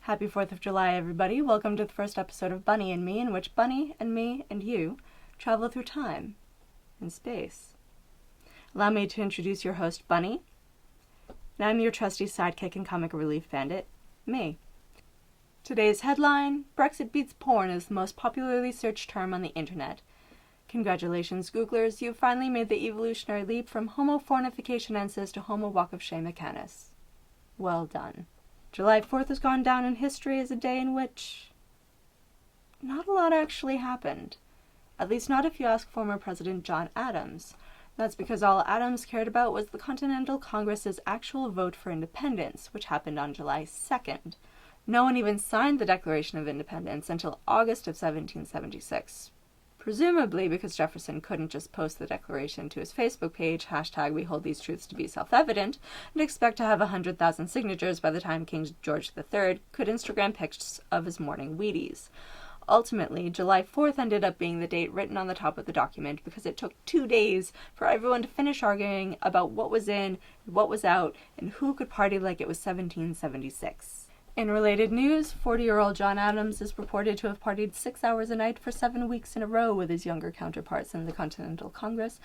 Happy 4th of July, everybody. Welcome to the first episode of Bunny and Me, in which Bunny and me and you travel through time and space. Allow me to introduce your host, Bunny, and I'm your trusty sidekick and comic relief bandit, me. Today's headline: Brexit beats porn is the most popularly searched term on the internet. Congratulations, Googlers, you've finally made the evolutionary leap from Homo fornification ensis to Homo walk of shame mechanis. Well done. July 4th has gone down in history as a day in which not a lot actually happened. At least not if you ask former President John Adams. That's because all Adams cared about was the Continental Congress's actual vote for independence, which happened on July 2nd. No one even signed the Declaration of Independence until August of 1776. Presumably because Jefferson couldn't just post the Declaration to his Facebook page, #We hold these truths to be self-evident, and expect to have 100,000 signatures by the time King George III could Instagram pics of his morning Wheaties. Ultimately, July 4th ended up being the date written on the top of the document because it took 2 days for everyone to finish arguing about what was in, what was out, and who could party like it was 1776. In related news, 40-year-old John Adams is reported to have partied 6 hours a night for 7 weeks in a row with his younger counterparts in the Continental Congress,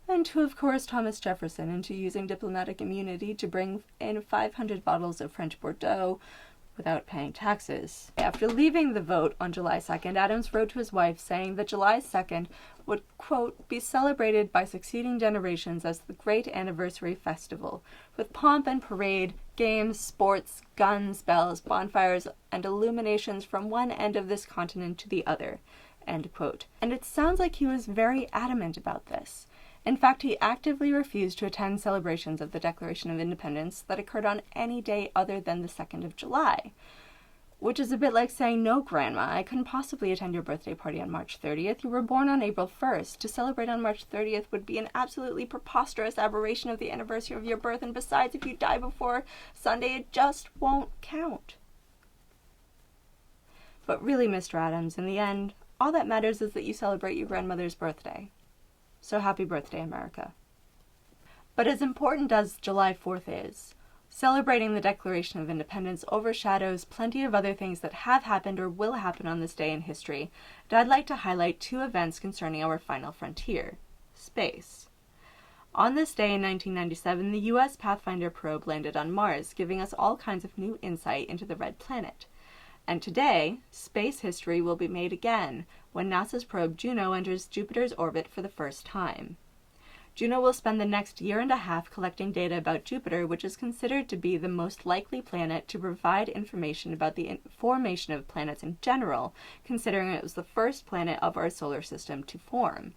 and to have coerced Thomas Jefferson into using diplomatic immunity to bring in 500 bottles of French Bordeaux without paying taxes. After leaving the vote on July 2nd, Adams wrote to his wife saying that July 2nd would, quote, be celebrated by succeeding generations as the great anniversary festival, with pomp and parade, games, sports, guns, bells, bonfires, and illuminations from one end of this continent to the other, end quote. And it sounds like he was very adamant about this. In fact, he actively refused to attend celebrations of the Declaration of Independence that occurred on any day other than the 2nd of July. Which is a bit like saying, no, Grandma, I couldn't possibly attend your birthday party on March 30th. You were born on April 1st. To celebrate on March 30th would be an absolutely preposterous aberration of the anniversary of your birth, and besides, if you die before Sunday, it just won't count. But really, Mr. Adams, in the end, all that matters is that you celebrate your grandmother's birthday. So happy birthday, America. But as important as July 4th is, celebrating the Declaration of Independence overshadows plenty of other things that have happened or will happen on this day in history, and I'd like to highlight 2 events concerning our final frontier: space. On this day in 1997, the U.S. Pathfinder probe landed on Mars, giving us all kinds of new insight into the Red Planet. And today, space history will be made again when NASA's probe Juno enters Jupiter's orbit for the first time. Juno will spend the next year and a half collecting data about Jupiter, which is considered to be the most likely planet to provide information about the formation of planets in general, considering it was the first planet of our solar system to form.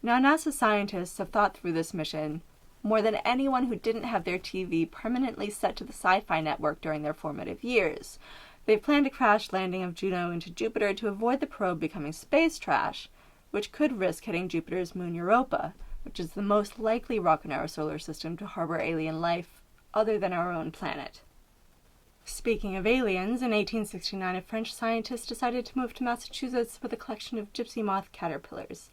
Now, NASA scientists have thought through this mission more than anyone who didn't have their TV permanently set to the sci-fi network during their formative years. They've planned a crash landing of Juno into Jupiter to avoid the probe becoming space trash, which could risk hitting Jupiter's moon Europa, which is the most likely rock in our solar system to harbor alien life other than our own planet. Speaking of aliens, in 1869 a French scientist decided to move to Massachusetts with a collection of gypsy moth caterpillars.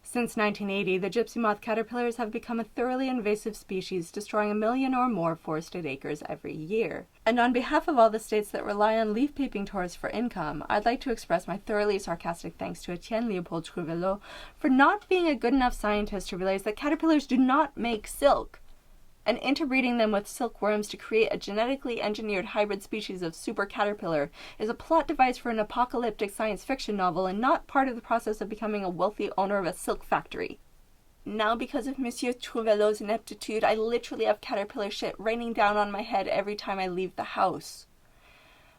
Since 1980, the gypsy moth caterpillars have become a thoroughly invasive species, destroying 1 million or more forested acres every year. And on behalf of all the states that rely on leaf-peeping tourists for income, I'd like to express my thoroughly sarcastic thanks to Etienne Leopold Trouvelot for not being a good enough scientist to realize that caterpillars do not make silk, and interbreeding them with silkworms to create a genetically engineered hybrid species of super caterpillar is a plot device for an apocalyptic science fiction novel and not part of the process of becoming a wealthy owner of a silk factory. Now, because of Monsieur Trouvelot's ineptitude, I literally have caterpillar shit raining down on my head every time I leave the house.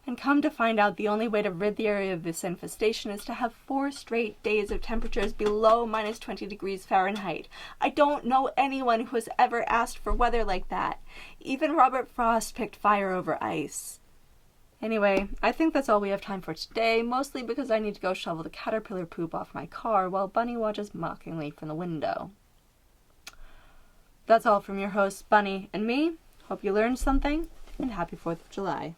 And come to find out, the only way to rid the area of this infestation is to have 4 straight days of temperatures below minus 20 degrees Fahrenheit. I don't know anyone who has ever asked for weather like that. Even Robert Frost picked fire over ice. Anyway, I think that's all we have time for today, mostly because I need to go shovel the caterpillar poop off my car while Bunny watches mockingly from the window. That's all from your hosts, Bunny and me. Hope you learned something, and happy 4th of July.